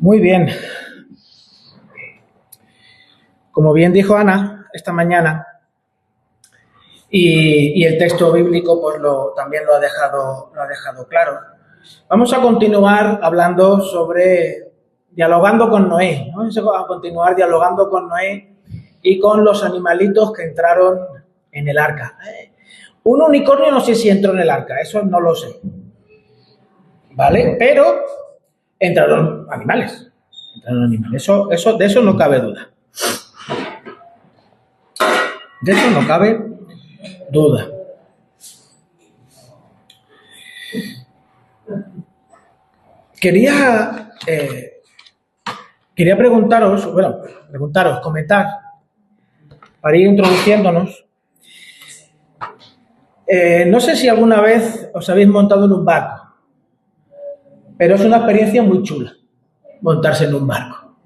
Muy bien. Como bien dijo Ana esta mañana, y el texto bíblico pues también lo ha dejado claro. Vamos a continuar hablando sobre dialogando con Noé, ¿no? Vamos a continuar dialogando con Noé y con los animalitos que entraron en el arca. Un unicornio no sé si entró en el arca, eso no lo sé, ¿vale? Pero entraron animales. De eso no cabe duda. De eso no cabe duda. Quería preguntaros, comentar, para ir introduciéndonos. No sé si alguna vez os habéis montado en un barco, pero es una experiencia muy chula montarse en un barco.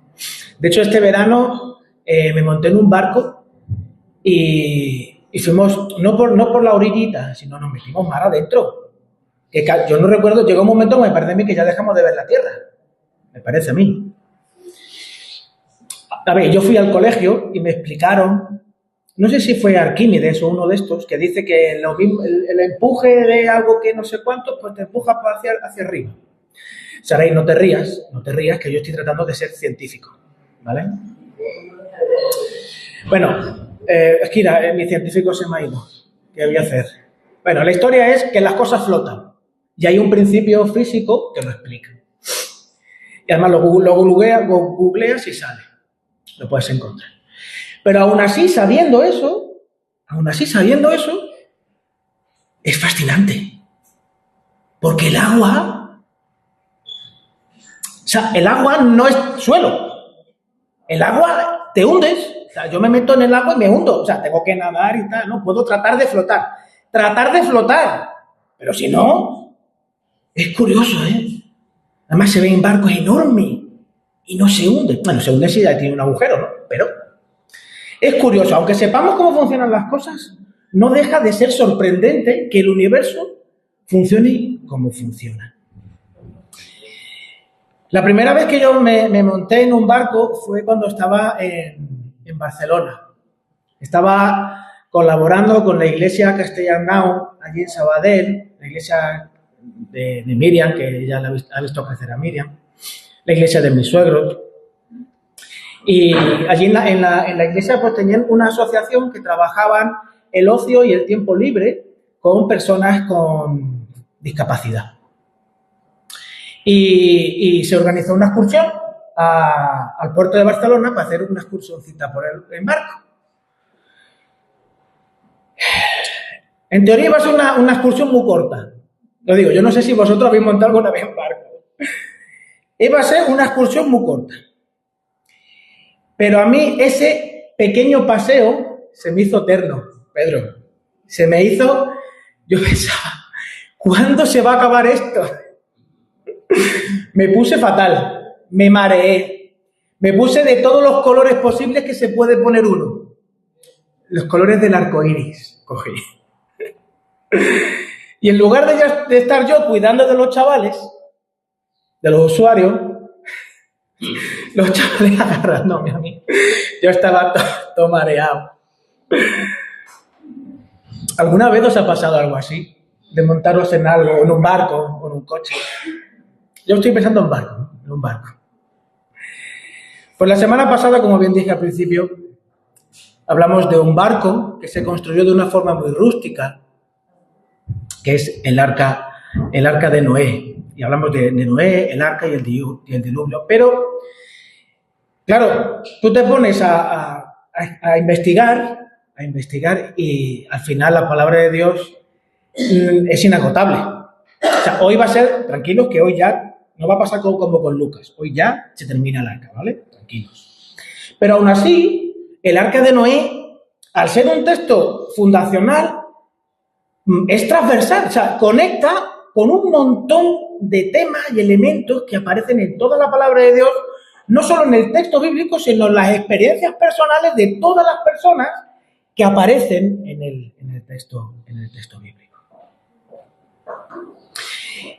De hecho, este verano me monté en un barco y fuimos, no por la orillita, sino nos metimos mar adentro. Yo no recuerdo, llegó un momento que me parece a mí que ya dejamos de ver la tierra. Me parece a mí. A ver, yo fui al colegio y me explicaron, no sé si fue Arquímedes o uno de estos, que dice que el empuje de algo que no sé cuánto, pues te empuja hacia arriba. Saray, no te rías, que yo estoy tratando de ser científico, ¿vale? Bueno, es que mi científico se me ha ido. ¿Qué voy a hacer? Bueno, la historia es que las cosas flotan y hay un principio físico que lo explica. Y además lo googleas y sale. Lo puedes encontrar. Pero aún así, sabiendo eso, es fascinante. Porque el agua no es suelo. El agua te hundes. O sea, yo me meto en el agua y me hundo. O sea, tengo que nadar y tal. No puedo tratar de flotar. Pero si no, es curioso, ¿eh? Además se ven barcos enormes y no se hunde. Bueno, se hunde si ya tiene un agujero, ¿no? Pero es curioso, aunque sepamos cómo funcionan las cosas, no deja de ser sorprendente que el universo funcione como funciona. La primera vez que yo me monté en un barco fue cuando estaba en Barcelona. Estaba colaborando con la iglesia Castellarnau, allí en Sabadell, la iglesia de Miriam, que ella ha visto crecer a Miriam, la iglesia de mis suegros. Y allí en la iglesia pues tenían una asociación que trabajaban el ocio y el tiempo libre con personas con discapacidad. Y se organizó una excursión al puerto de Barcelona para hacer una excursioncita por el barco. En teoría iba a ser una excursión muy corta. Lo digo, yo no sé si vosotros habéis montado alguna vez en barco. Iba a ser una excursión muy corta. Pero a mí ese pequeño paseo se me hizo eterno, Pedro. Yo pensaba, ¿cuándo se va a acabar esto? Me puse fatal, me mareé, me puse de todos los colores posibles que se puede poner uno. Los colores del arco iris, cogí. Y en lugar de estar yo cuidando de los chavales, de los usuarios, los chavales agarrándome a mí, yo estaba todo mareado. ¿Alguna vez os ha pasado algo así? De montaros en algo, en un barco o en un coche. Yo estoy pensando en un barco. Pues la semana pasada, como bien dije al principio, hablamos de un barco que se construyó de una forma muy rústica, que es el arca de Noé. Y hablamos de Noé, el arca y el diluvio. Pero, claro, tú te pones a investigar y al final la palabra de Dios es inagotable. O sea, hoy va a ser, tranquilos, que hoy ya no va a pasar como con Lucas. Hoy ya se termina el arca, ¿vale? Tranquilos. Pero aún así, el arca de Noé, al ser un texto fundacional, es transversal, o sea, conecta con un montón de temas y elementos que aparecen en toda la palabra de Dios, no solo en el texto bíblico, sino en las experiencias personales de todas las personas que aparecen en el texto bíblico.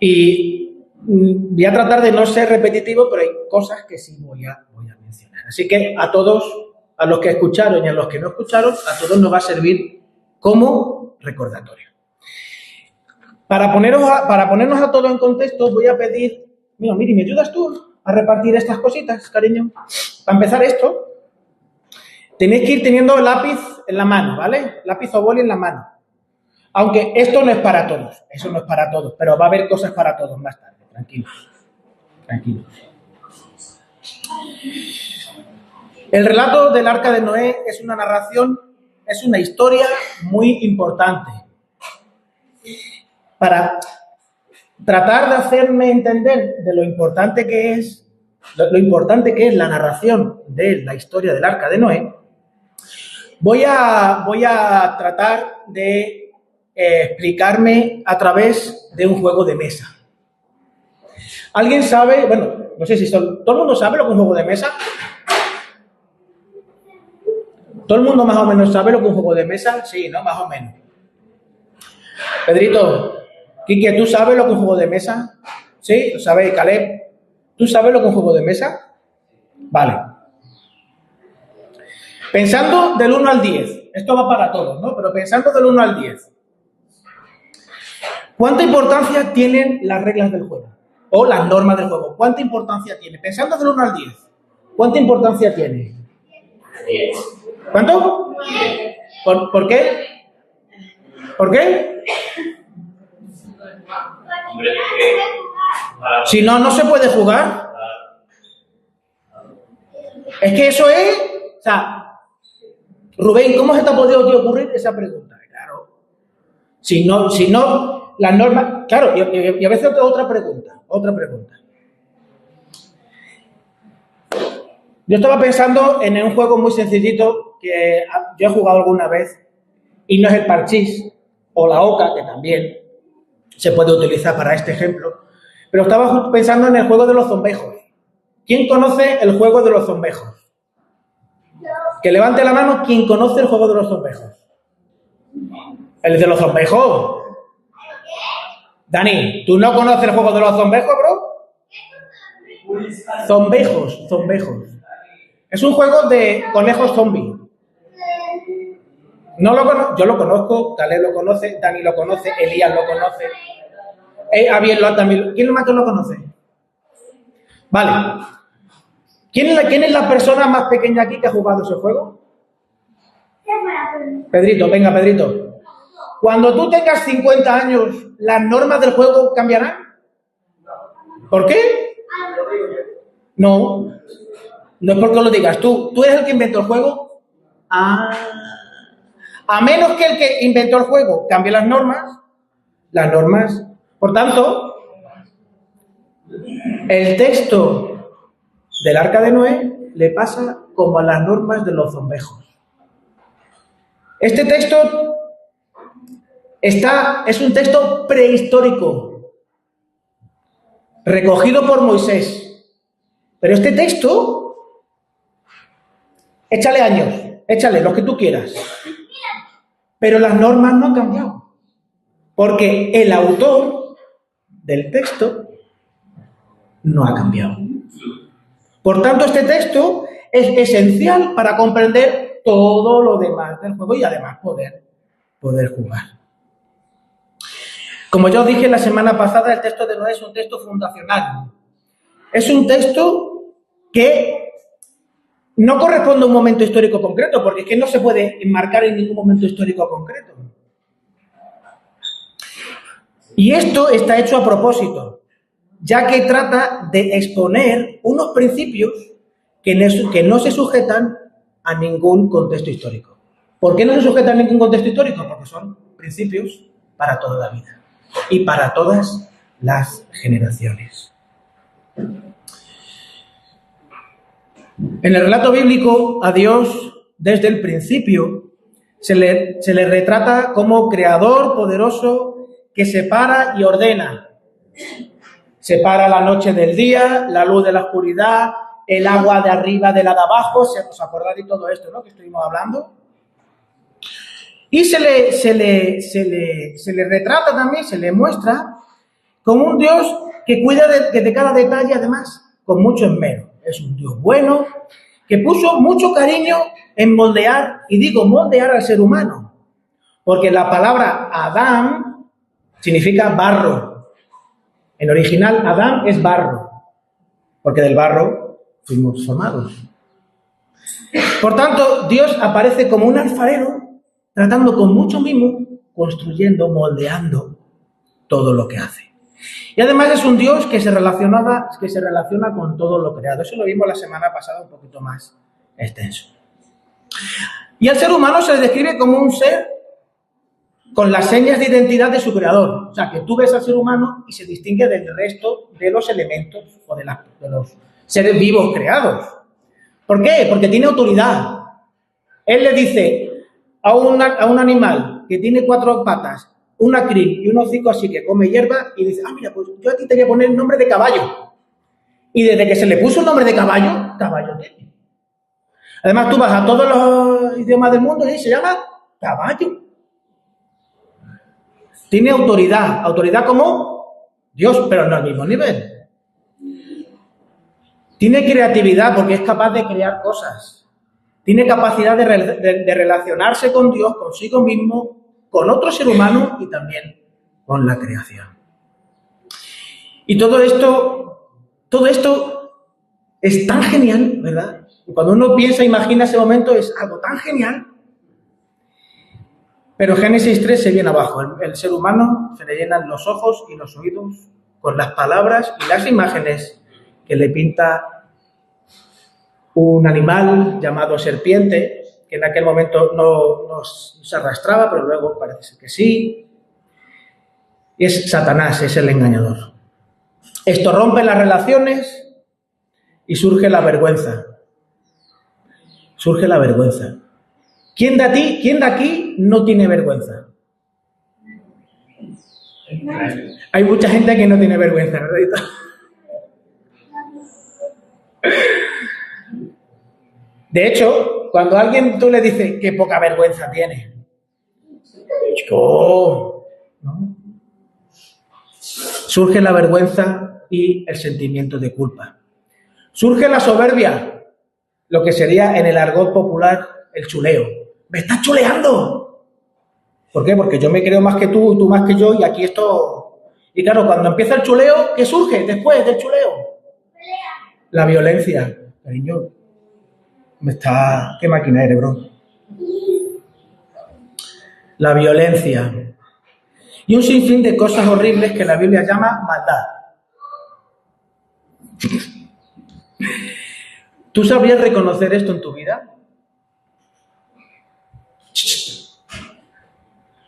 Y Voy a tratar de no ser repetitivo, pero hay cosas que sí voy a mencionar. Así que a todos, a los que escucharon y a los que no escucharon, a todos nos va a servir como recordatorio. Para ponernos a todos en contexto, voy a pedir... Mira, Miri, ¿me ayudas tú a repartir estas cositas, cariño? Para empezar esto, tenéis que ir teniendo lápiz en la mano, ¿vale? Lápiz o boli en la mano. Aunque esto no es para todos, eso no es para todos, pero va a haber cosas para todos más tarde, tranquilos, tranquilos. El relato del Arca de Noé es una narración, es una historia muy importante. Para tratar de hacerme entender de lo importante que es la narración de la historia del Arca de Noé, voy a tratar de explicarme a través de un juego de mesa. ¿Alguien sabe? Bueno, no sé si ¿todo el mundo sabe lo que es un juego de mesa? ¿Todo el mundo más o menos sabe lo que es un juego de mesa? Sí, ¿no? Más o menos. Pedrito, Quique, ¿tú sabes lo que es un juego de mesa? ¿Sí? ¿Lo sabéis? Caleb, ¿tú sabes lo que es un juego de mesa? Vale. Pensando del 1 al 10, esto va para todos, ¿no? Pero pensando del 1 al 10, ¿cuánta importancia tienen las reglas del juego? O las normas del juego. ¿Cuánta importancia tiene? Pensando del 1 al 10, ¿cuánta importancia tiene? 10. ¿Cuánto? ¿Por qué? ¿Por qué? Hombre, Si no, no se puede jugar. Es que eso es... O sea, Rubén, ¿cómo se te ha podido ocurrir esa pregunta? Claro. Si no, las normas... Claro, y a veces otra pregunta. Yo estaba pensando en un juego muy sencillito que yo he jugado alguna vez y no es el parchís o la oca, que también se puede utilizar para este ejemplo, pero estaba pensando en el juego de los zombejos. ¿Quién conoce el juego de los zombejos? Que levante la mano quien conoce el juego de los zombejos. ¿El de los zombejos? Dani, ¿tú no conoces el juego de los zombejos, bro? Zombejos. Es un juego de conejos zombies. No lo conozco, yo lo conozco, Caleb lo conoce, Dani lo conoce, Elías lo conoce, Javier también. ¿Quién más que lo conoce? Vale. ¿Quién es la persona más pequeña aquí que ha jugado ese juego? Pedrito, venga, Pedrito. Cuando tú tengas 50 años, ¿las normas del juego cambiarán? ¿Por qué? No es porque lo digas tú. ¿Tú eres el que inventó el juego? A menos que el que inventó el juego cambie las normas. Por tanto, el texto del Arca de Noé le pasa como a las normas de los zombejos. Este texto es un texto prehistórico, recogido por Moisés. Pero este texto, échale años, échale los que tú quieras. Pero las normas no han cambiado. Porque el autor del texto no ha cambiado. Por tanto, este texto es esencial para comprender todo lo demás del juego y además poder jugar. Como ya os dije la semana pasada, el texto de Noé es un texto fundacional. Es un texto que no corresponde a un momento histórico concreto, porque es que no se puede enmarcar en ningún momento histórico concreto. Y esto está hecho a propósito, ya que trata de exponer unos principios que no se sujetan a ningún contexto histórico. ¿Por qué no se sujetan a ningún contexto histórico? Porque son principios para toda la vida y para todas las generaciones. En el relato bíblico, a Dios, desde el principio, se le retrata como creador poderoso que separa y ordena. Separa la noche del día, la luz de la oscuridad, el agua de arriba de la de abajo. ¿Os acordáis de todo esto, no? Que estuvimos hablando. Y se le retrata también, se le muestra como un Dios que cuida de cada detalle, además, con mucho esmero. Es un Dios bueno, que puso mucho cariño en moldear, y digo moldear al ser humano, porque la palabra Adán significa barro. En original, Adán es barro, porque del barro fuimos formados. Por tanto, Dios aparece como un alfarero, tratando con mucho mimo, construyendo, moldeando todo lo que hace. Y además es un Dios que se relaciona con todo lo creado. Eso lo vimos la semana pasada un poquito más extenso. Y al ser humano se le describe como un ser con las señas de identidad de su creador. O sea, que tú ves al ser humano y se distingue del resto de los elementos o de los seres vivos creados. ¿Por qué? Porque tiene autoridad. Él le dice a un animal que tiene 4 patas, una crin y un hocico así que come hierba, y dice, mira, pues yo a ti te voy a poner el nombre de caballo. Y desde que se le puso el nombre de caballo, caballo tiene. Además, tú vas a todos los idiomas del mundo y se llama caballo. Tiene autoridad como Dios, pero no al mismo nivel. Tiene creatividad porque es capaz de crear cosas. Tiene capacidad de relacionarse con Dios, consigo mismo, con otro ser humano y también con la creación. Y todo esto es tan genial, ¿verdad? Y cuando uno piensa, imagina ese momento, es algo tan genial. Pero Génesis 3 se viene abajo. El ser humano se le llenan los ojos y los oídos con las palabras y las imágenes que le pinta un animal llamado serpiente, que en aquel momento no se arrastraba, pero luego parece ser que sí. Y es Satanás, es el engañador. Esto rompe las relaciones y surge la vergüenza. Surge la vergüenza. ¿Quién de aquí no tiene vergüenza? Hay mucha gente que no tiene vergüenza, ¿verdad? De hecho, cuando a alguien tú le dices qué poca vergüenza tiene, ¿no? Surge la vergüenza y el sentimiento de culpa. Surge la soberbia, lo que sería en el argot popular el chuleo. ¡Me estás chuleando! ¿Por qué? Porque yo me creo más que tú más que yo, y aquí esto... Y claro, cuando empieza el chuleo, ¿qué surge después del chuleo? La violencia. Cariño, ¿qué máquina eres, bro? La violencia. Y un sinfín de cosas horribles que la Biblia llama maldad. ¿Tú sabrías reconocer esto en tu vida?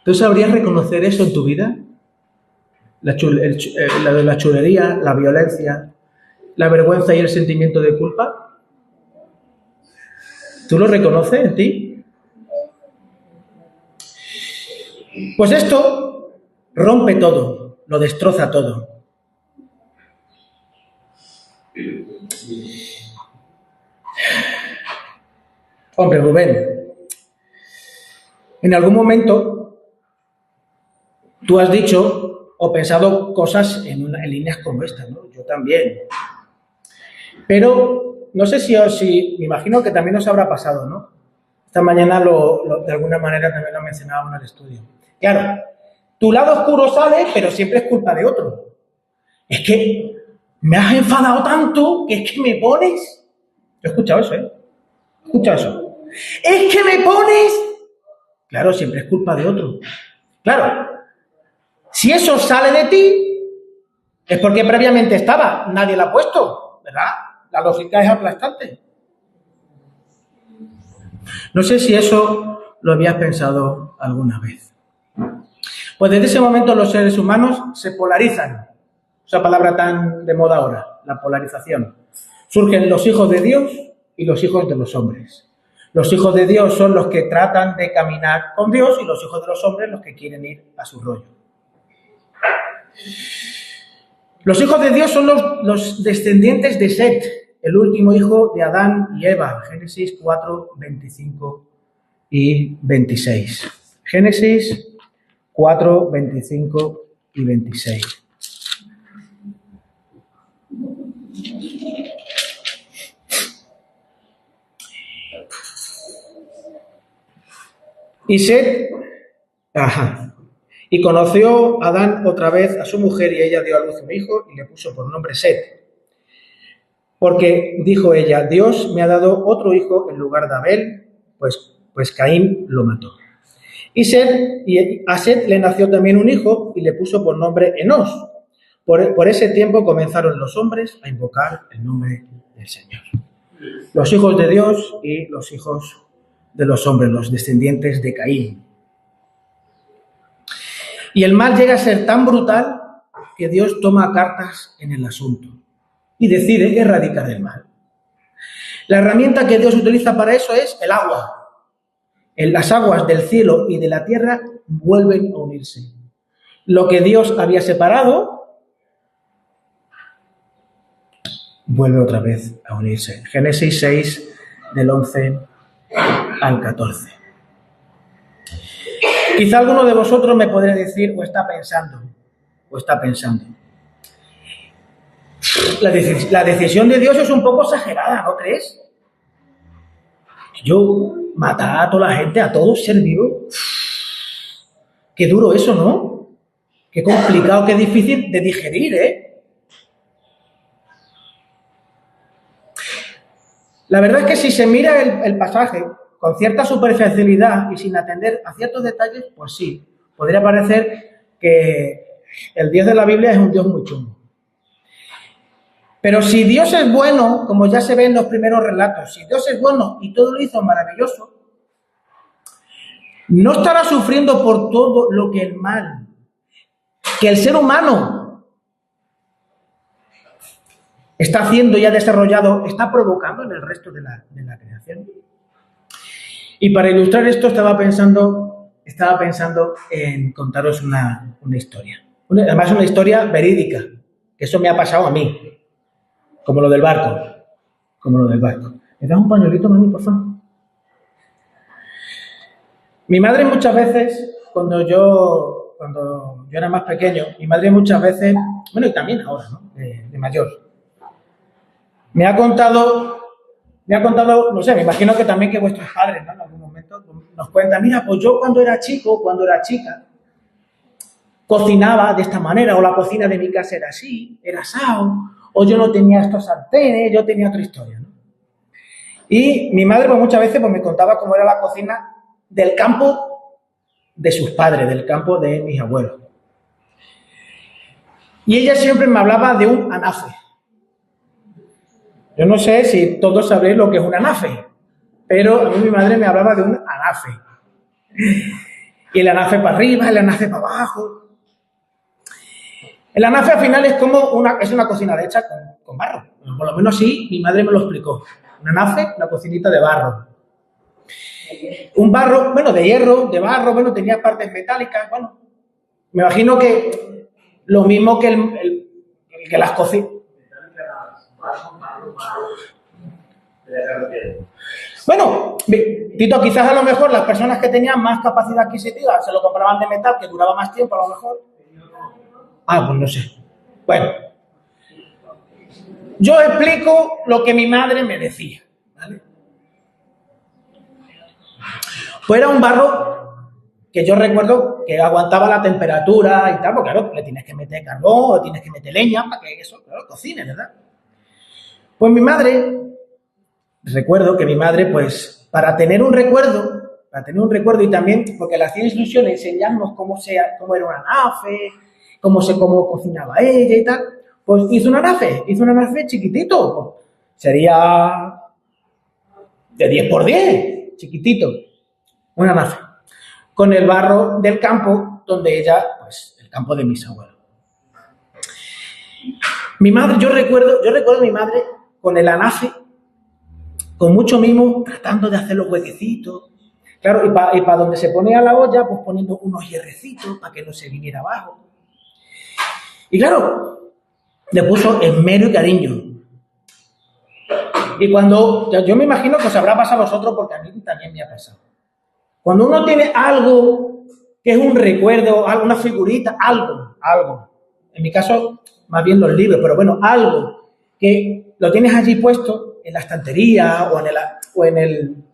¿Tú sabrías reconocer eso en tu vida? La chulería, la violencia, la vergüenza y el sentimiento de culpa. ¿Tú lo reconoces en ti? Pues esto rompe todo, lo destroza todo. Hombre, Rubén, en algún momento tú has dicho o pensado cosas en líneas como esta, ¿no? Yo también. Pero no sé si me imagino que también os habrá pasado, ¿no? Esta mañana de alguna manera también lo mencionábamos en el estudio. Claro, tu lado oscuro sale, pero siempre es culpa de otro. Es que me has enfadado tanto que es que me pones... Yo he escuchado eso, ¿eh? He escuchado eso. ¡Es que me pones! Claro, siempre es culpa de otro. Claro, si eso sale de ti, es porque previamente estaba, nadie lo ha puesto, ¿verdad? La lógica es aplastante. No sé si eso lo habías pensado alguna vez. Pues desde ese momento los seres humanos se polarizan. Esa palabra tan de moda ahora, la polarización. Surgen los hijos de Dios y los hijos de los hombres. Los hijos de Dios son los que tratan de caminar con Dios y los hijos de los hombres los que quieren ir a su rollo. Los hijos de Dios son los descendientes de Set, el último hijo de Adán y Eva. Génesis 4, 25 y 26. Génesis 4, 25 y 26. Y Set, ajá, y conoció Adán otra vez a su mujer y ella dio a luz un hijo y le puso por nombre Set. Porque dijo ella, Dios me ha dado otro hijo en lugar de Abel, pues Caín lo mató. Y a Set le nació también un hijo y le puso por nombre Enós. Por ese tiempo comenzaron los hombres a invocar el nombre del Señor. Los hijos de Dios y los hijos de los hombres, los descendientes de Caín. Y el mal llega a ser tan brutal que Dios toma cartas en el asunto y decide erradicar el mal. La herramienta que Dios utiliza para eso es el agua. Las aguas del cielo y de la tierra vuelven a unirse. Lo que Dios había separado vuelve otra vez a unirse. Génesis 6, del 11 al 14. Quizá alguno de vosotros me podría decir o está pensando. La decisión de Dios es un poco exagerada, ¿no crees? Yo matar a toda la gente, a todo ser vivo. Qué duro eso, ¿no? Qué complicado, qué difícil de digerir, ¿eh? La verdad es que si se mira el pasaje con cierta superficialidad y sin atender a ciertos detalles, pues sí, podría parecer que el Dios de la Biblia es un Dios muy chungo. Pero si Dios es bueno, como ya se ve en los primeros relatos, si Dios es bueno y todo lo hizo maravilloso, no estará sufriendo por todo lo que el mal, que el ser humano está haciendo y ha desarrollado, está provocando en el resto de la creación. Y para ilustrar esto estaba pensando en contaros una historia. Además una historia verídica, que eso me ha pasado a mí, como lo del barco. ¿Me das un pañuelito, mami, por favor? Mi madre muchas veces, cuando yo era más pequeño, mi madre muchas veces, bueno, y también ahora, ¿no? De mayor, me ha contado, no sé, me imagino que también que vuestros padres, ¿no? En algún momento nos cuentan, mira, pues yo cuando era chica, cocinaba de esta manera, o la cocina de mi casa era así, era asado, o yo no tenía estos sartenes, yo tenía otra historia, ¿no? Y mi madre, pues muchas veces me contaba cómo era la cocina del campo de sus padres, del campo de mis abuelos. Y ella siempre me hablaba de un anafe. Yo no sé si todos sabréis lo que es un anafe, pero a mí mi madre me hablaba de un anafe. Y el anafe para arriba, el anafe para abajo. El anafe al final es como es una cocina hecha con barro. Por lo menos así mi madre me lo explicó. Un anafe, una cocinita de barro. Un barro, bueno, de hierro, de barro, bueno, tenía partes metálicas, bueno. Me imagino que lo mismo que que las cocinas. Bueno, Tito, quizás a lo mejor las personas que tenían más capacidad adquisitiva se lo compraban de metal, que duraba más tiempo a lo mejor. Ah, pues no sé. Bueno, yo explico lo que mi madre me decía, ¿vale? Pues era un barro que yo recuerdo que aguantaba la temperatura y tal, porque claro, le tienes que meter carbón o tienes que meter leña para que eso, claro, cocine, ¿verdad? Pues mi madre, recuerdo que mi madre, pues, para tener un recuerdo y también, porque las 100 instrucciones enseñarnos cómo era un anafe, cómo cocinaba ella y tal, pues hizo un anafe chiquitito, pues, sería de 10 por 10, chiquitito, un anafe, con el barro del campo donde ella, pues, el campo de mis abuelos. Mi madre, yo recuerdo a mi madre con el anafe, con mucho mimo, tratando de hacer los huequecitos. Claro, y para donde se ponía la olla, pues poniendo unos hierrecitos para que no se viniera abajo. Y claro, le puso esmero y cariño. Y cuando, yo me imagino que os habrá pasado a vosotros, porque a mí también me ha pasado. Cuando uno tiene algo que es un recuerdo, una figurita, algo. En mi caso, más bien los libros, pero bueno, algo que lo tienes allí puesto en la estantería o en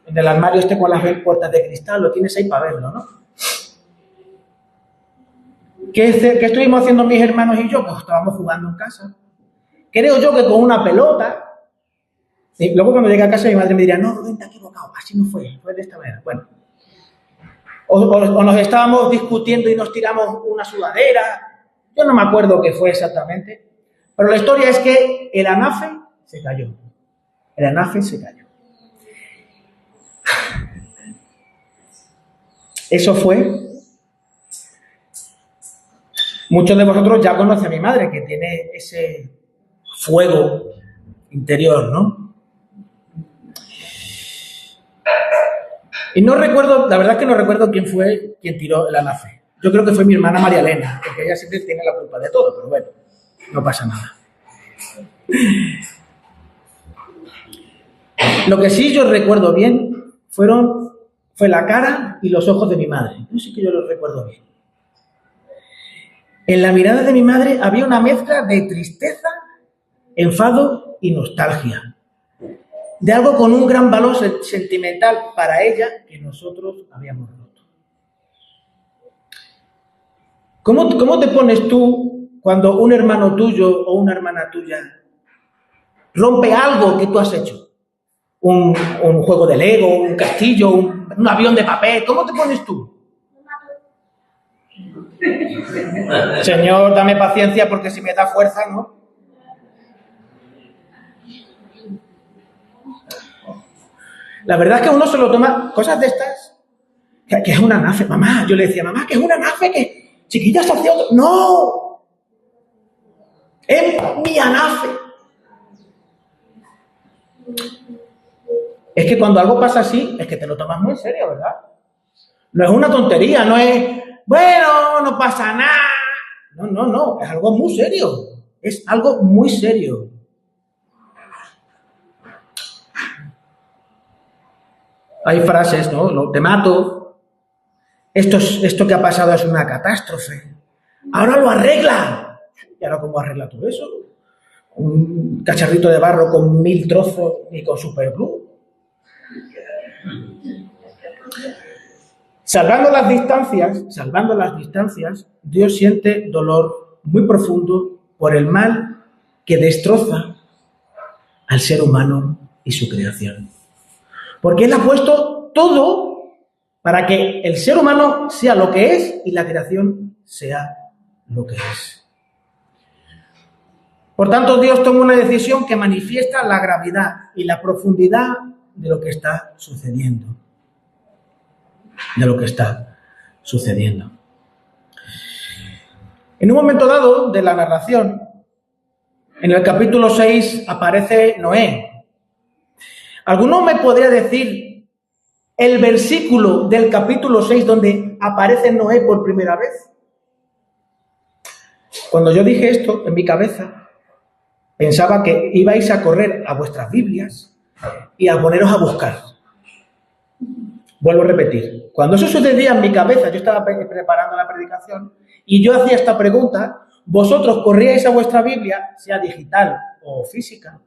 En el armario este con las puertas de cristal, lo tienes ahí para verlo, ¿no? ¿Qué estuvimos haciendo mis hermanos y yo? Pues estábamos jugando en casa. Creo yo que con una pelota. Y luego cuando llegué a casa mi madre me diría, no, Rubén, te has equivocado, así no fue de esta manera. Bueno. O nos estábamos discutiendo y nos tiramos una sudadera. Yo no me acuerdo qué fue exactamente. Pero la historia es que el anafe se cayó. El anafe se cayó. Eso fue. Muchos de vosotros ya conocen a mi madre, que tiene ese fuego interior, ¿no? Y no recuerdo, la verdad es que no recuerdo quién fue quien tiró el anafe. Yo creo que fue mi hermana María Elena, porque ella siempre tiene la culpa de todo, pero bueno, no pasa nada. Lo que sí yo recuerdo bien fue la cara y los ojos de mi madre. Yo sí que yo lo recuerdo bien. En la mirada de mi madre había una mezcla de tristeza, enfado y nostalgia. De algo con un gran valor sentimental para ella que nosotros habíamos roto. ¿Cómo te pones tú cuando un hermano tuyo o una hermana tuya rompe algo que tú has hecho? Un juego de Lego, un castillo, un avión de papel. ¿Cómo te pones tú? Señor, dame paciencia porque si me da fuerza, ¿no? La verdad es que uno se lo toma, cosas de estas, que es una anafe. Mamá, yo le decía, mamá, que es una anafe, que chiquilla se hacía otro. ¡No! Es mi anafe. Es que cuando algo pasa así, es que te lo tomas muy en serio, ¿verdad? No es una tontería, no es, bueno, no pasa nada. No, es algo muy serio. Es algo muy serio. Hay frases, ¿no? Te mato. Esto que ha pasado es una catástrofe. Ahora lo arregla. ¿Y ahora cómo arregla tú eso? Un cacharrito de barro con 1000 trozos y con superglue. Salvando las distancias, Dios siente dolor muy profundo por el mal que destroza al ser humano y su creación. Porque Él ha puesto todo para que el ser humano sea lo que es y la creación sea lo que es. Por tanto, Dios toma una decisión que manifiesta la gravedad y la profundidad de lo que está sucediendo. En un momento dado de la narración, en el capítulo 6 aparece Noé. ¿Alguno me podría decir el versículo del capítulo 6 donde aparece Noé por primera vez? Cuando yo dije esto en mi cabeza, pensaba que ibais a correr a vuestras Biblias y a poneros a buscar. Vuelvo a repetir. Cuando eso sucedía en mi cabeza, yo estaba preparando la predicación y yo hacía esta pregunta, vosotros corríais a vuestra Biblia, sea digital o física,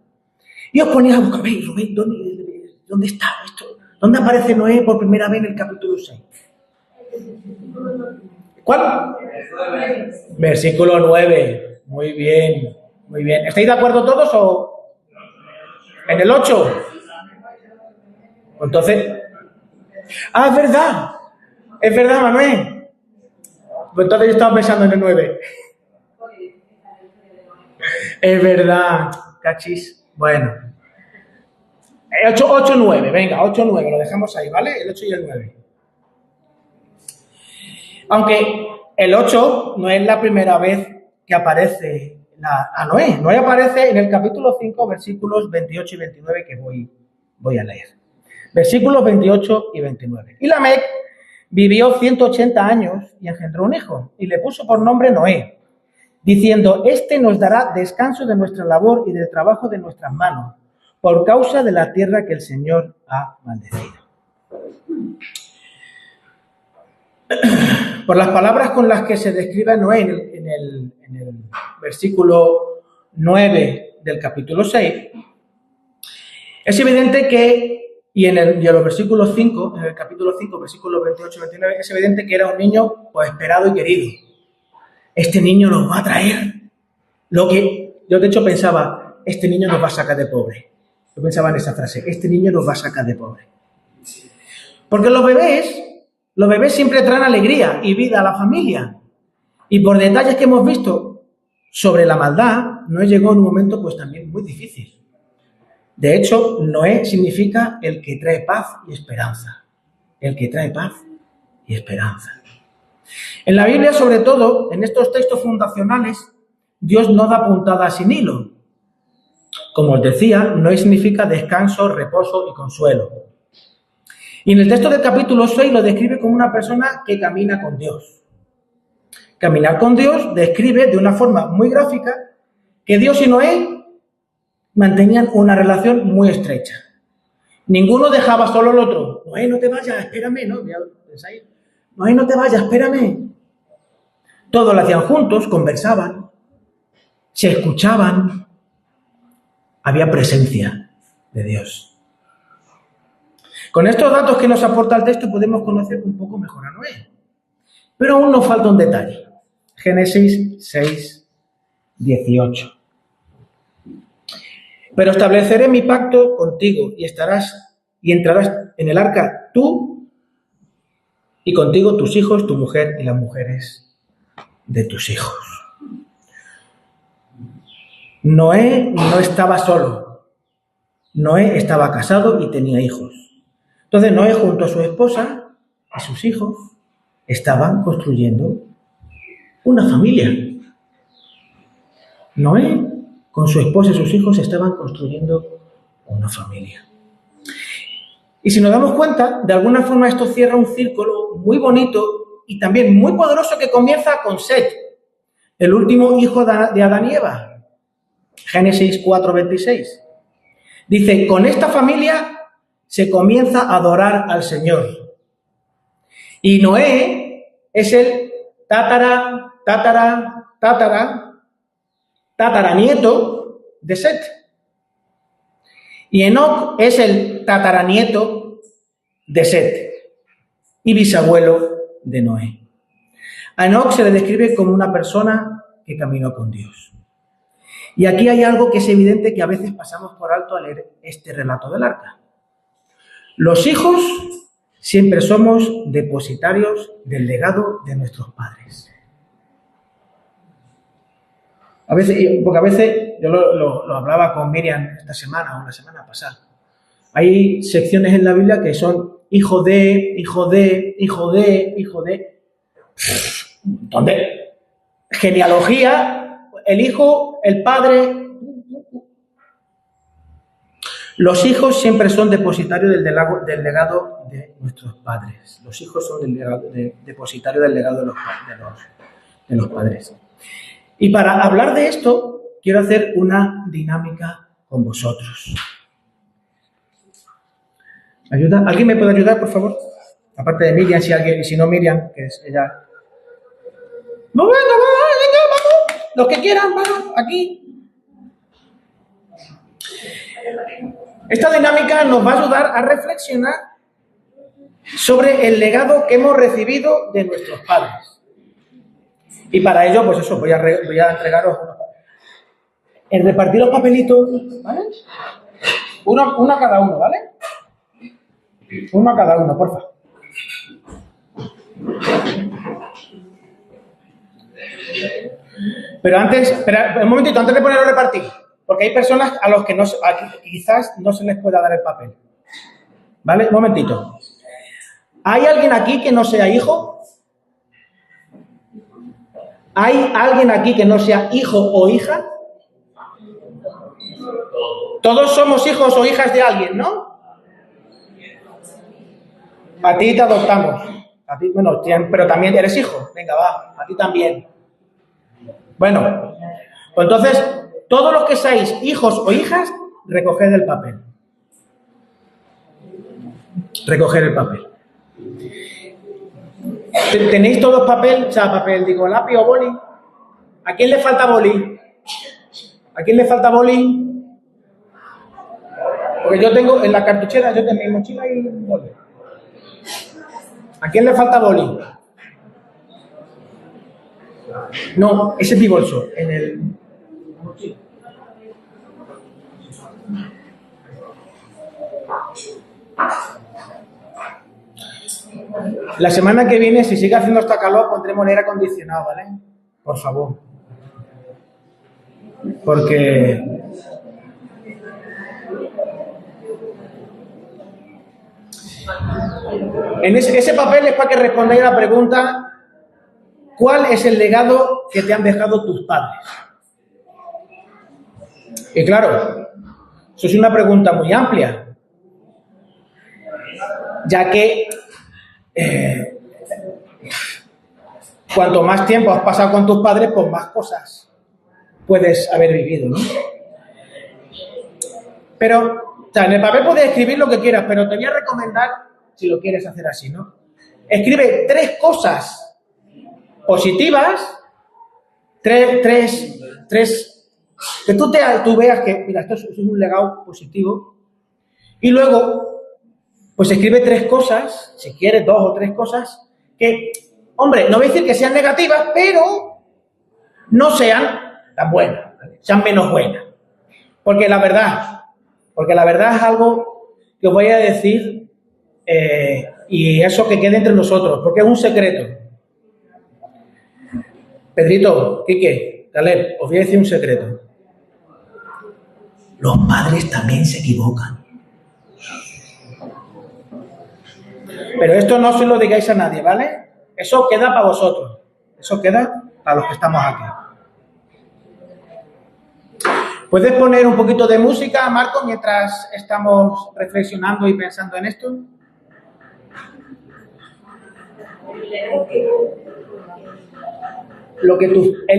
y os poníais a buscar, Rubén, ¿dónde está esto? ¿Dónde aparece Noé por primera vez en el capítulo 6? ¿Cuál? Versículo 9. Muy bien, muy bien. ¿Estáis de acuerdo todos o en el 8? Entonces, es verdad, Manuel. Pues entonces yo estaba pensando en el 9. Es verdad, cachis. Bueno. 8, 9, venga, 8, 9, lo dejamos ahí, ¿vale? El 8 y el 9. Aunque el 8 no es la primera vez que aparece a Noé. Noé aparece en el capítulo 5, versículos 28 y 29 que voy a leer. Versículos 28 y 29. Y Lamec vivió 180 años y engendró un hijo, y le puso por nombre Noé, diciendo, este nos dará descanso de nuestra labor y del trabajo de nuestras manos, por causa de la tierra que el Señor ha maldecido. Por las palabras con las que se describe a Noé en el versículo 9 del capítulo 6, es evidente que Y en los versículos 5, en el capítulo 5, versículos 28 y 29, es evidente que era un niño pues, esperado y querido. Este niño nos va a traer lo que yo de hecho pensaba, este niño nos va a sacar de pobre. Yo pensaba en esa frase, este niño nos va a sacar de pobre. Porque los bebés siempre traen alegría y vida a la familia. Y por detalles que hemos visto sobre la maldad, Noé llegó en un momento pues también muy difícil. De hecho, Noé significa el que trae paz y esperanza. El que trae paz y esperanza. En la Biblia, sobre todo, en estos textos fundacionales, Dios no da puntadas sin hilo. Como os decía, Noé significa descanso, reposo y consuelo. Y en el texto del capítulo 6 lo describe como una persona que camina con Dios. Caminar con Dios describe de una forma muy gráfica que Dios y Noé mantenían una relación muy estrecha. Ninguno dejaba solo al otro. Noé, no te vayas, espérame, ¿no? Noé, no te vayas, espérame. Todos lo hacían juntos, conversaban, se escuchaban. Había presencia de Dios. Con estos datos que nos aporta el texto podemos conocer un poco mejor a Noé. Pero aún nos falta un detalle. Génesis 6, 18. Pero estableceré mi pacto contigo y entrarás en el arca tú y contigo tus hijos, tu mujer y las mujeres de tus hijos. Noé no estaba solo. Noé estaba casado y tenía hijos. Entonces Noé junto a su esposa y sus hijos estaban construyendo una familia. Noé con su esposa y sus hijos estaban construyendo una familia. Y si nos damos cuenta, de alguna forma esto cierra un círculo muy bonito y también muy poderoso que comienza con Set, el último hijo de Adán y Eva. Génesis 4:26. Dice, con esta familia se comienza a adorar al Señor. Y Noé es el tataranieto de Set. Y Enoc es el tataranieto de Set y bisabuelo de Noé. A Enoc se le describe como una persona que caminó con Dios. Y aquí hay algo que es evidente que a veces pasamos por alto al leer este relato del arca. Los hijos siempre somos depositarios del legado de nuestros padres. Porque a veces, yo lo hablaba con Miriam esta semana o la semana pasada, hay secciones en la Biblia que son hijo de, ¿dónde? Genealogía, el hijo, el padre. Los hijos siempre son depositarios del legado de nuestros padres. Los hijos son depositarios del legado de los padres. Y para hablar de esto, quiero hacer una dinámica con vosotros. ¿Ayuda? ¿Alguien me puede ayudar, por favor? Aparte de Miriam, si no Miriam, que es ella. No, venga, vamos. Los que quieran, vamos, aquí. Esta dinámica nos va a ayudar a reflexionar sobre el legado que hemos recibido de nuestros padres. Y para ello, pues eso, voy a entregaros el repartir los papelitos, ¿vale? Uno a cada uno, ¿vale? Uno a cada uno, porfa. Pero antes, espera un momentito, antes de ponerlo a repartir, porque hay personas a los que quizás no se les pueda dar el papel. ¿Vale? Un momentito. ¿Hay alguien aquí que no sea hijo? ¿Hay alguien aquí que no sea hijo o hija? Todos somos hijos o hijas de alguien, ¿no? A ti te adoptamos. A ti, bueno, pero también eres hijo. Venga, va, a ti también. Bueno, pues entonces, todos los que seáis hijos o hijas, recoged el papel. Recoger el papel. ¿Tenéis todos papel? O sea, papel, digo, lápiz o boli. ¿A quién le falta boli? ¿A quién le falta boli? Porque yo tengo en la cartuchera, yo tengo en mi mochila y un boli. ¿A quién le falta boli? No, ese es mi bolso, en el... La semana que viene, si sigue haciendo esta calor, pondremos el aire acondicionado, ¿vale? Por favor. Porque... en ese papel es para que respondáis a la pregunta: ¿cuál es el legado que te han dejado tus padres? Y claro, eso es una pregunta muy amplia, ya que cuanto más tiempo has pasado con tus padres, pues más cosas puedes haber vivido, ¿no? Pero, o sea, en el papel puedes escribir lo que quieras, pero te voy a recomendar, si lo quieres hacer así, ¿no? Escribe 3 cosas positivas, tres que tú veas que, mira, esto es un legado positivo, y luego, pues escribe 3 cosas, si quieres 2 o 3 cosas, que, hombre, no voy a decir que sean negativas, pero no sean tan buenas, ¿vale? Sean menos buenas. Porque la verdad es algo que os voy a decir, y eso que quede entre nosotros, porque es un secreto. Pedrito, Quique, Caleb, os voy a decir un secreto. Los padres también se equivocan. Pero esto no se lo digáis a nadie, ¿vale? Eso queda para vosotros. Eso queda para los que estamos aquí. ¿Puedes poner un poquito de música, Marco, mientras estamos reflexionando y pensando en esto?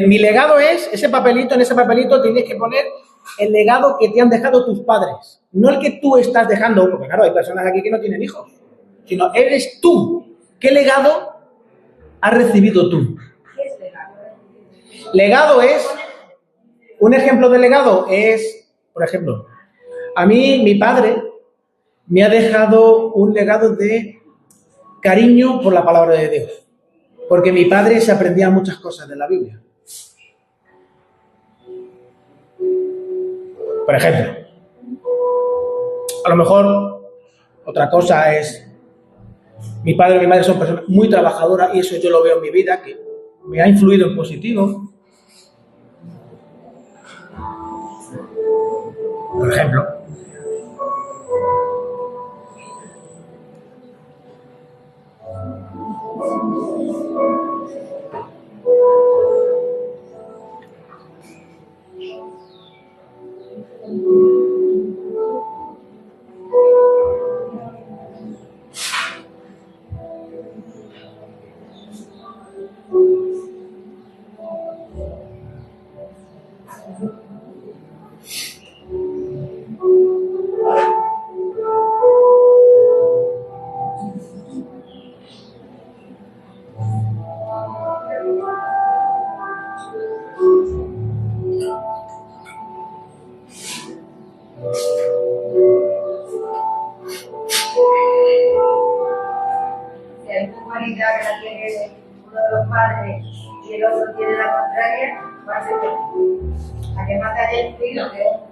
Mi legado es, en ese papelito tienes que poner el legado que te han dejado tus padres, no el que tú estás dejando, porque claro, hay personas aquí que no tienen hijos, sino eres tú. ¿Qué legado has recibido tú? Legado es, un ejemplo de legado es, por ejemplo, a mí mi padre me ha dejado un legado de cariño por la palabra de Dios. Porque mi padre se aprendía muchas cosas de la Biblia. Por ejemplo, a lo mejor otra cosa es, mi padre y mi madre son personas muy trabajadoras y eso yo lo veo en mi vida, que me ha influido en positivo. Por ejemplo,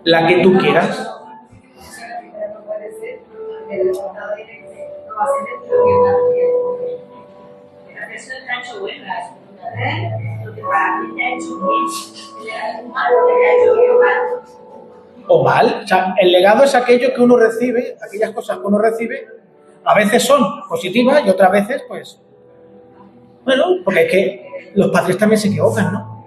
la que tú quieras. O mal, o sea, el legado es aquello que uno recibe, aquellas cosas que uno recibe, a veces son positivas y otras veces, pues, bueno, porque es que los padres también se equivocan, ¿no?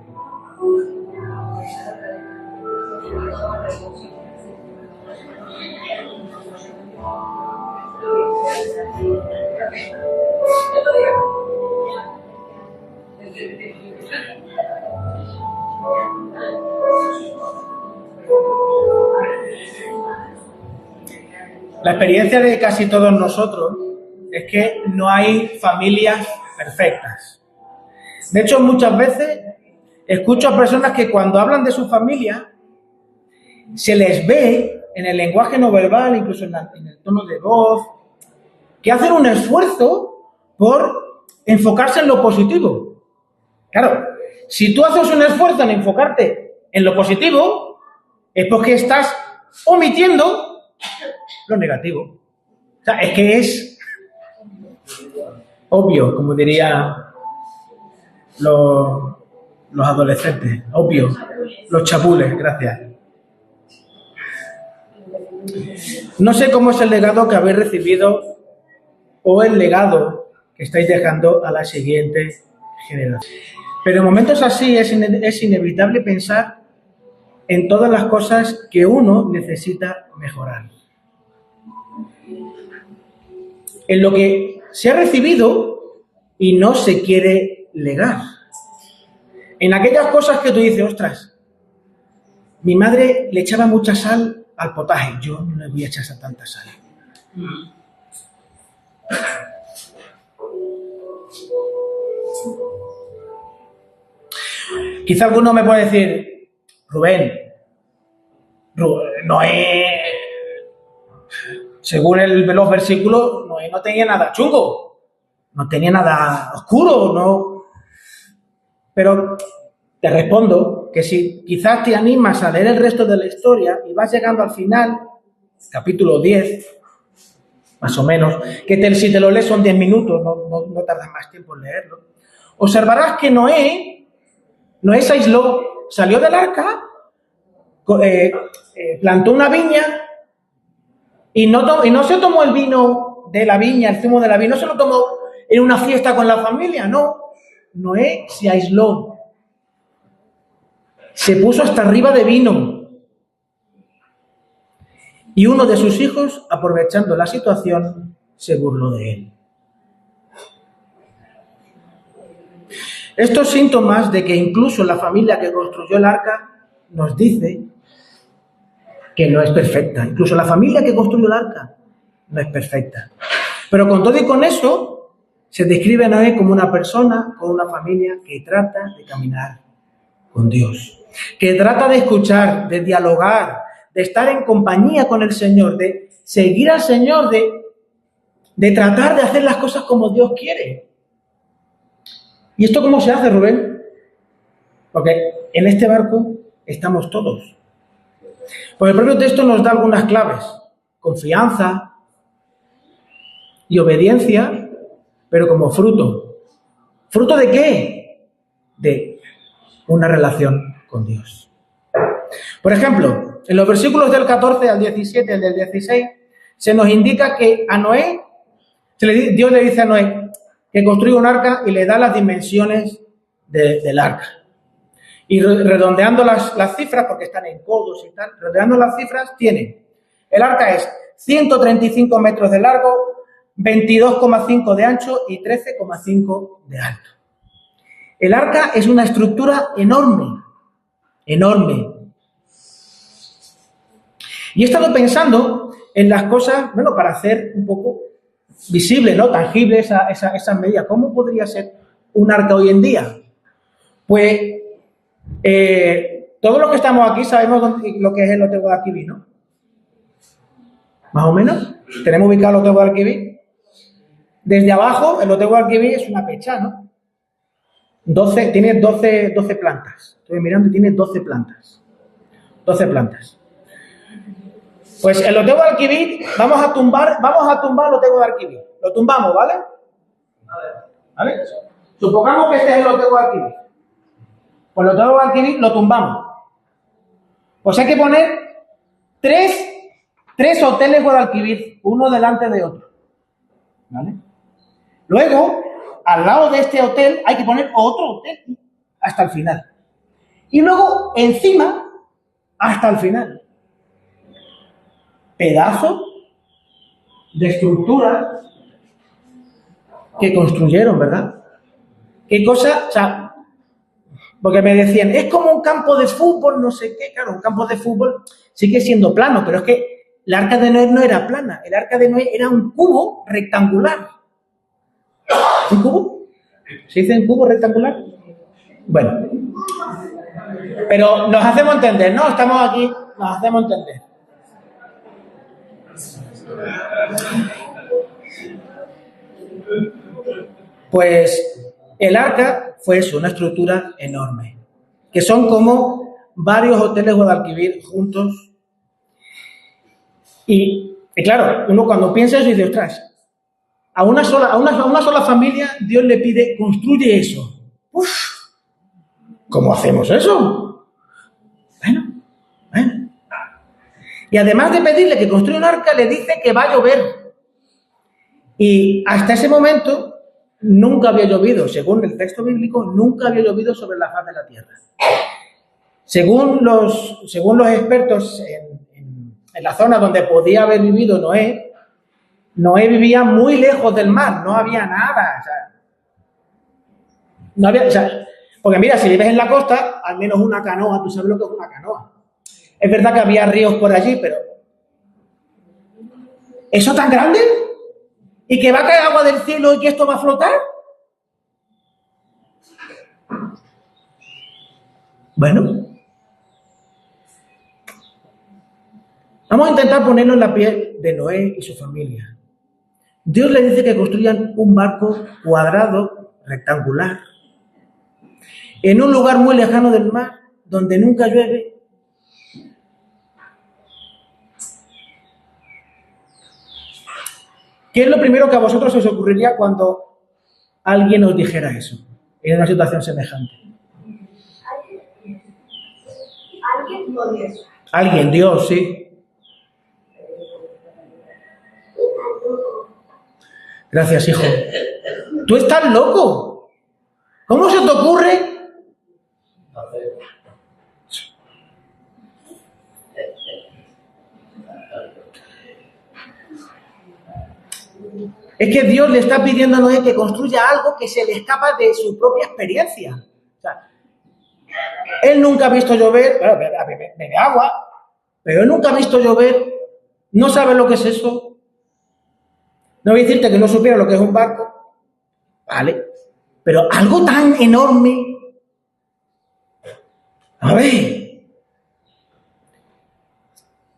La experiencia de casi todos nosotros es que no hay familias perfectas. De hecho, muchas veces escucho a personas que cuando hablan de su familia se les ve en el lenguaje no verbal, incluso en el tono de voz, que hacen un esfuerzo por enfocarse en lo positivo. Claro, si tú haces un esfuerzo en enfocarte en lo positivo, es porque estás omitiendo lo negativo. O sea, es que es obvio, como dirían los adolescentes, obvio, los chapules, gracias. No sé cómo es el legado que habéis recibido o el legado que estáis dejando a la siguiente generación. Pero en momentos así es inevitable pensar en todas las cosas que uno necesita mejorar. En lo que se ha recibido y no se quiere legar. En aquellas cosas que tú dices, ostras, mi madre le echaba mucha sal al potaje, yo no le voy a echar tanta sal. Quizá alguno me puede decir, Rubén, Noé, según los versículos, Noé no tenía nada chungo, no tenía nada oscuro, no. Pero te respondo que si quizás te animas a leer el resto de la historia y vas llegando al final, capítulo 10, más o menos, que si te lo lees son 10 minutos, no tardas más tiempo en leerlo, observarás que Noé se aisló, salió del arca, plantó una viña y no se tomó el vino de la viña, el zumo de la viña, no se lo tomó en una fiesta con la familia, no. Noé se aisló, se puso hasta arriba de vino y uno de sus hijos, aprovechando la situación, se burló de él. Estos síntomas de que incluso la familia que construyó el arca nos dice que no es perfecta. Incluso la familia que construyó el arca no es perfecta. Pero con todo y con eso, se describe a Noé como una persona, con una familia que trata de caminar con Dios, que trata de escuchar, de dialogar, de estar en compañía con el Señor, de seguir al Señor, de tratar de hacer las cosas como Dios quiere. ¿Y esto cómo se hace, Rubén? Porque en este barco estamos todos. Pues el propio texto nos da algunas claves. Confianza y obediencia, pero como fruto. ¿Fruto de qué? De una relación con Dios. Por ejemplo, en los versículos del 14 al 17, el del 16, se nos indica que a Noé, Dios le dice a Noé que construya un arca y le da las dimensiones del arca. Y redondeando las cifras, porque están en codos y tal, redondeando las cifras, tiene, el arca es 135 metros de largo, 22,5 de ancho y 13,5 de alto. El arca es una estructura enorme, enorme. Y he estado pensando en las cosas, bueno, para hacer un poco visible, ¿no? Tangible esa medida. ¿Cómo podría ser un arca hoy en día? Pues todos los que estamos aquí sabemos lo que es el Hotel Guadalquivir, ¿no? Más o menos. ¿Tenemos ubicado el Hotel Guadalquivir? Desde abajo, el Hotel Guadalquivir es una pecha, ¿no? Tiene 12 plantas. Estoy mirando y tiene 12 plantas. 12 plantas. Pues el Hotel Guadalquivir, vamos a tumbar el Hotel Guadalquivir. Lo tumbamos, ¿vale? ¿Vale? Supongamos que este es el Hotel Guadalquivir. Pues el Hotel Guadalquivir lo tumbamos. Pues hay que poner tres hoteles Guadalquivir, uno delante de otro. ¿Vale? Luego, al lado de este hotel hay que poner otro hotel hasta el final. Y luego, encima, hasta el final. Pedazo de estructura que construyeron, ¿verdad? ¿Qué cosa? O sea, porque me decían, es como un campo de fútbol, no sé qué. Claro, un campo de fútbol sigue siendo plano, pero es que el arca de Noé no era plana. El arca de Noé era un cubo rectangular. ¿Un cubo? ¿Se dice un cubo rectangular? Bueno. Pero nos hacemos entender, ¿no? Estamos aquí, nos hacemos entender. Pues el arca fue eso, una estructura enorme, que son como varios hoteles Guadalquivir juntos. Y claro, uno cuando piensa eso dice, ostras, a una sola familia Dios le pide, construye eso. Uf, ¿cómo hacemos eso? Bueno. Y además de pedirle que construya un arca, le dice que va a llover. Y hasta ese momento nunca había llovido, según el texto bíblico, nunca había llovido sobre la faz de la tierra. Según los expertos en la zona donde podía haber vivido Noé vivía muy lejos del mar, no había nada. Porque mira, si vives en la costa, al menos una canoa, tú sabes lo que es una canoa. Es verdad que había ríos por allí, pero ¿eso tan grande? ¿Y que va a caer agua del cielo y que esto va a flotar? Bueno, vamos a intentar ponernos en la piel de Noé y su familia. Dios le dice que construyan un barco cuadrado, rectangular, en un lugar muy lejano del mar, donde nunca llueve. ¿Qué es lo primero que a vosotros os ocurriría cuando alguien os dijera eso, en una situación semejante? Alguien, Dios, sí. Gracias, hijo. ¿Tú estás loco? ¿Cómo se te ocurre? Es que Dios le está pidiendo a Noé que construya algo que se le escapa de su propia experiencia. O sea, él nunca ha visto llover, bueno, bebe agua, pero él nunca ha visto llover, no sabe lo que es eso. No voy a decirte que no supiera lo que es un barco, vale, pero algo tan enorme. A ver.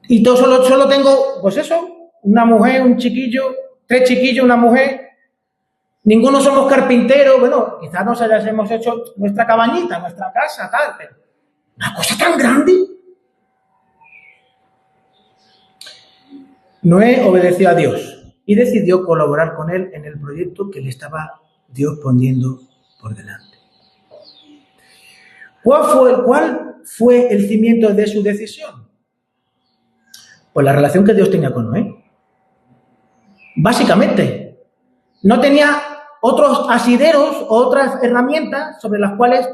Y todo solo tengo, pues eso, una mujer, un chiquillo, 3 chiquillos, una mujer. Ninguno somos carpinteros, bueno, quizás nos hayamos hecho nuestra cabañita, nuestra casa, tal, pero una cosa tan grande. Noé obedeció a Dios y decidió colaborar con él en el proyecto que le estaba Dios poniendo por delante. ¿Cuál fue el cimiento de su decisión? Pues la relación que Dios tenía con Noé. Básicamente, no tenía otros asideros o otras herramientas sobre las cuales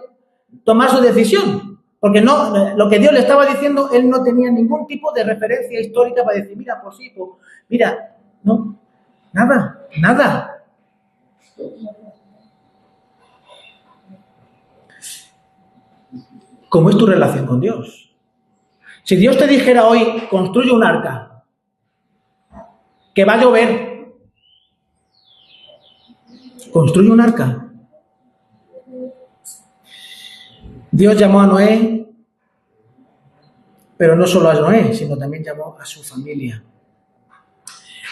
tomar su decisión. Porque no, lo que Dios le estaba diciendo, él no tenía ningún tipo de referencia histórica para decir, mira, pues sí, pues, mira, no, nada. ¿Cómo es tu relación con Dios? Si Dios te dijera hoy, construye un arca, que va a llover, construye un arca. Dios llamó a Noé, pero no solo a Noé, sino también llamó a su familia.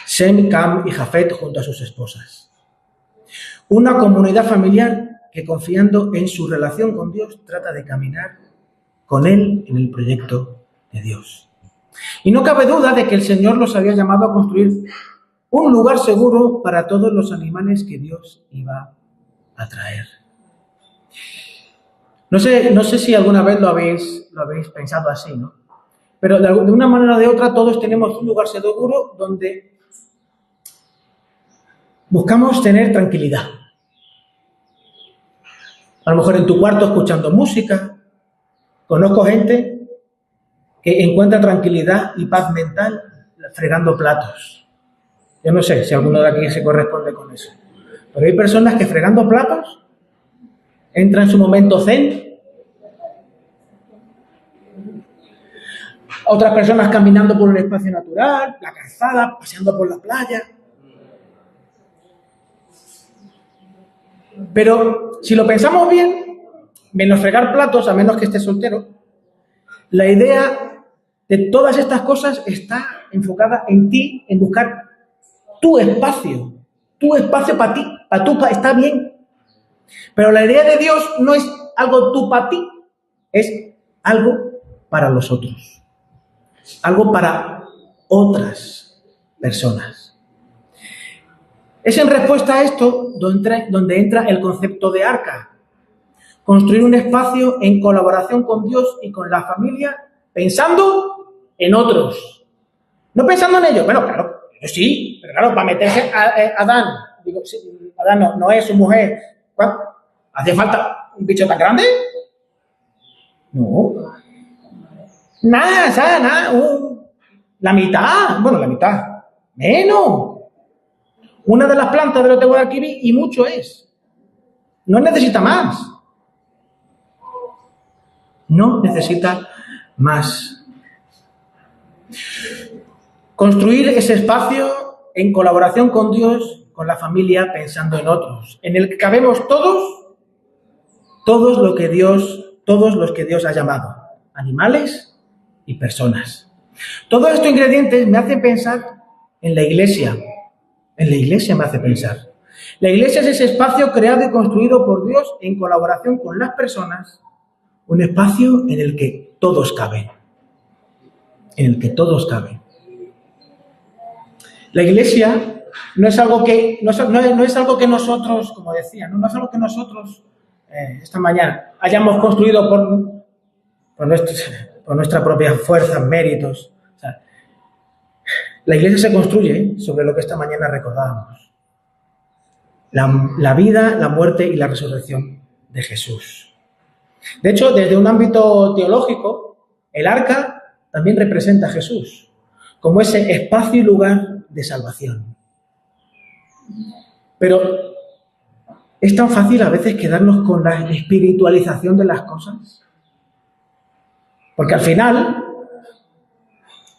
Sem, Cam y Jafet junto a sus esposas. Una comunidad familiar que, confiando en su relación con Dios, trata de caminar con Él en el proyecto de Dios. Y no cabe duda de que el Señor los había llamado a construir un lugar seguro para todos los animales que Dios iba a traer. No sé si alguna vez lo habéis pensado así, ¿no? Pero de una manera o de otra todos tenemos un lugar seguro donde buscamos tener tranquilidad. A lo mejor en tu cuarto escuchando música. Conozco gente que encuentra tranquilidad y paz mental fregando platos. Yo no sé si alguno de aquí se corresponde con eso. Pero hay personas que fregando platos entran en su momento zen. Otras personas caminando por un espacio natural, la calzada, paseando por la playa. Pero si lo pensamos bien, menos fregar platos, a menos que esté soltero, la idea de todas estas cosas está enfocada en ti, en buscar tu espacio para ti, está bien. Pero la idea de Dios no es algo tú para ti, es algo para los otros, algo para otras personas. Es en respuesta a esto donde entra el concepto de arca. Construir un espacio en colaboración con Dios y con la familia, pensando en otros. No pensando en ellos. Bueno, claro, sí, pero claro, para meterse a Adán. Digo, sí, Adán no es su mujer. ¿Cuánto? ¿Hace falta un bicho tan grande? No. Nada. La mitad. Bueno, la mitad. Menos. Una de las plantas de los de Guadalquivir y mucho es. No necesita más. No necesita más. Construir ese espacio en colaboración con Dios, con la familia, pensando en otros, en el que cabemos todos los que Dios ha llamado, animales y personas. Todos estos ingredientes me hacen pensar en la iglesia. En la iglesia me hace pensar. La iglesia es ese espacio creado y construido por Dios en colaboración con las personas. Un espacio en el que todos caben. En el que todos caben. La iglesia no es algo que nosotros, como decía, no es algo que nosotros esta mañana hayamos construido por nuestra propia fuerza, méritos. O sea, la iglesia se construye sobre lo que esta mañana recordábamos. La vida, la muerte y la resurrección de Jesús. De hecho, desde un ámbito teológico, el arca también representa a Jesús, como ese espacio y lugar de salvación. Pero es tan fácil a veces quedarnos con la espiritualización de las cosas. Porque al final,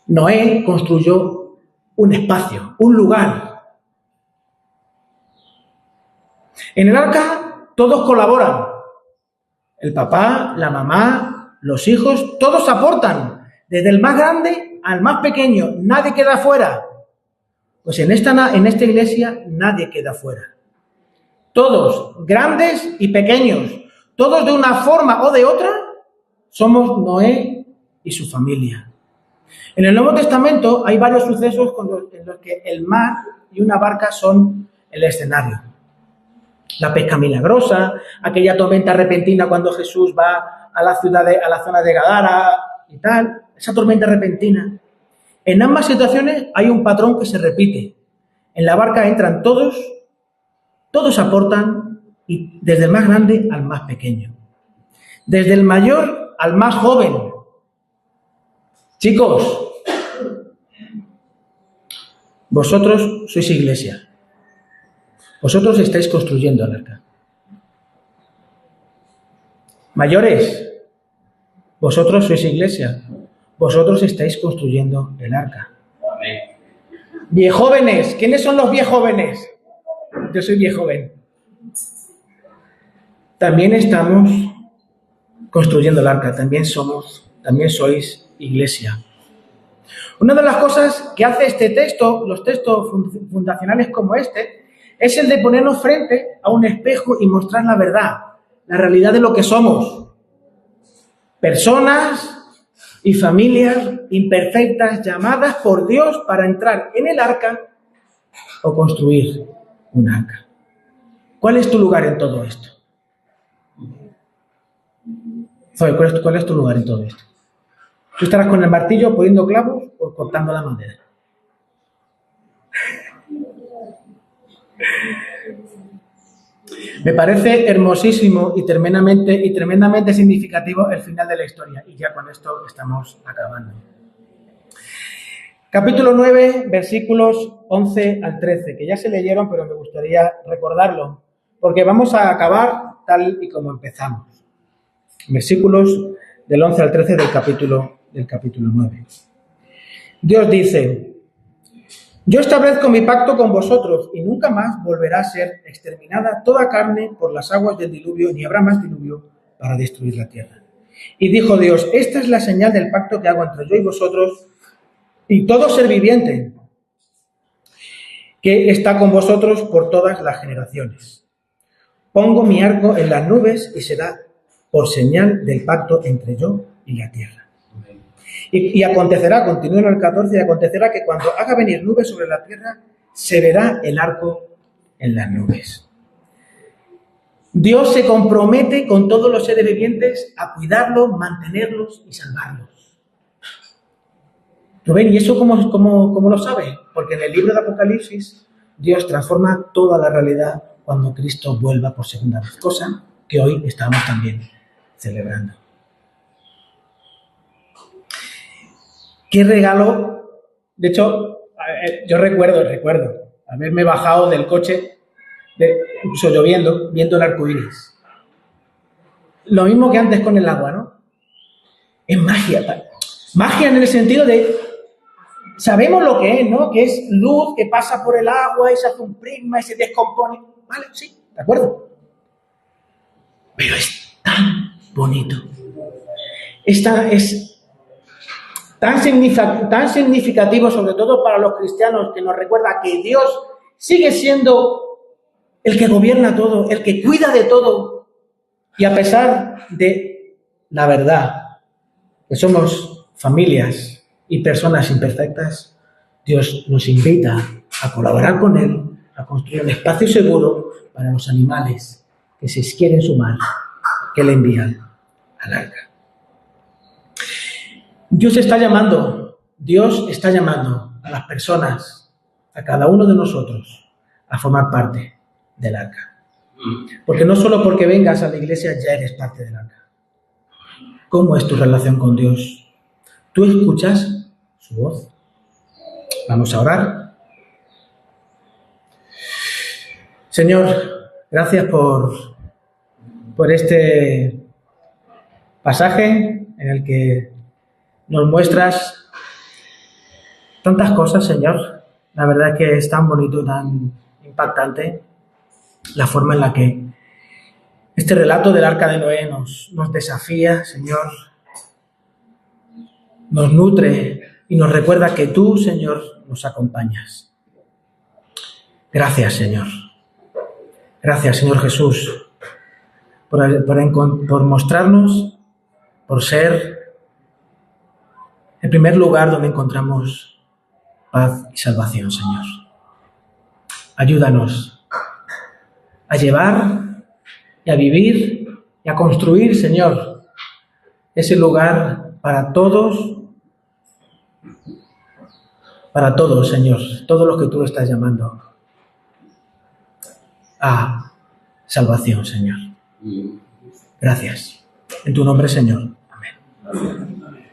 Noé construyó un espacio, un lugar. En el arca todos colaboran. El papá, la mamá, los hijos, todos aportan, desde el más grande al más pequeño, nadie queda fuera. Pues en esta iglesia nadie queda fuera. Todos, grandes y pequeños, todos de una forma o de otra, somos Noé y su familia. En el Nuevo Testamento hay varios sucesos en los que el mar y una barca son el escenario. La pesca milagrosa, aquella tormenta repentina cuando Jesús va a la zona de Gadara y tal, esa tormenta repentina. En ambas situaciones hay un patrón que se repite. En la barca entran todos aportan, y desde el más grande al más pequeño. Desde el mayor al más joven. Chicos, vosotros sois iglesia. Vosotros estáis construyendo el arca. Mayores, vosotros sois iglesia. Vosotros estáis construyendo el arca. Viejóvenes, ¿quiénes son los viejóvenes? Yo soy viejoven. También estamos construyendo el arca, también sois iglesia. Una de las cosas que hace este texto, los textos fundacionales como este, es el de ponernos frente a un espejo y mostrar la verdad, la realidad de lo que somos. Personas y familias imperfectas llamadas por Dios para entrar en el arca o construir un arca. ¿Cuál es tu lugar en todo esto? ¿Cuál es tu lugar en todo esto? ¿Tú estarás con el martillo poniendo clavos o cortando la madera? Me parece hermosísimo y tremendamente significativo el final de la historia. Y ya con esto estamos acabando. Capítulo 9, versículos 11 al 13, que ya se leyeron, pero me gustaría recordarlo, porque vamos a acabar tal y como empezamos. Versículos del 11 al 13 del capítulo 9. Dios dice: yo establezco mi pacto con vosotros y nunca más volverá a ser exterminada toda carne por las aguas del diluvio, ni habrá más diluvio para destruir la tierra. Y dijo Dios, esta es la señal del pacto que hago entre yo y vosotros y todo ser viviente que está con vosotros por todas las generaciones. Pongo mi arco en las nubes y será por señal del pacto entre yo y la tierra. Y acontecerá, continúa en el 14, y acontecerá que cuando haga venir nubes sobre la tierra, se verá el arco en las nubes. Dios se compromete con todos los seres vivientes a cuidarlos, mantenerlos y salvarlos. Rubén, ¿y eso cómo lo sabe? Porque en el libro de Apocalipsis Dios transforma toda la realidad cuando Cristo vuelva por segunda vez, cosa que hoy estamos también celebrando. ¡Qué regalo! De hecho, yo recuerdo haberme bajado del coche, incluso lloviendo, viendo el arco iris. Lo mismo que antes con el agua, ¿no? Es magia. Magia en el sentido de, sabemos lo que es, ¿no? Que es luz que pasa por el agua y se hace un prisma y se descompone. Vale, sí, de acuerdo. Pero es tan bonito. Es tan significativo, sobre todo para los cristianos, que nos recuerda que Dios sigue siendo el que gobierna todo, el que cuida de todo. Y a pesar de la verdad, que somos familias y personas imperfectas, Dios nos invita a colaborar con Él, a construir un espacio seguro para los animales que se quieren sumar, que le envían al arca. Dios está llamando a las personas, a cada uno de nosotros, a formar parte del arca. Porque no solo porque vengas a la iglesia ya eres parte del arca. ¿Cómo es tu relación con Dios? ¿Tú escuchas su voz? Vamos a orar. Señor, gracias por este pasaje en el que nos muestras tantas cosas, Señor. La verdad es que es tan bonito, tan impactante la forma en la que este relato del Arca de Noé nos desafía, Señor, nos nutre y nos recuerda que tú, Señor, nos acompañas. Gracias, Señor. Gracias, Señor Jesús, por mostrarnos, por ser el primer lugar donde encontramos paz y salvación, Señor. Ayúdanos a llevar y a vivir y a construir, Señor, ese lugar para todos, Señor, todos los que tú estás llamando a salvación, Señor. Gracias. En tu nombre, Señor. Amén.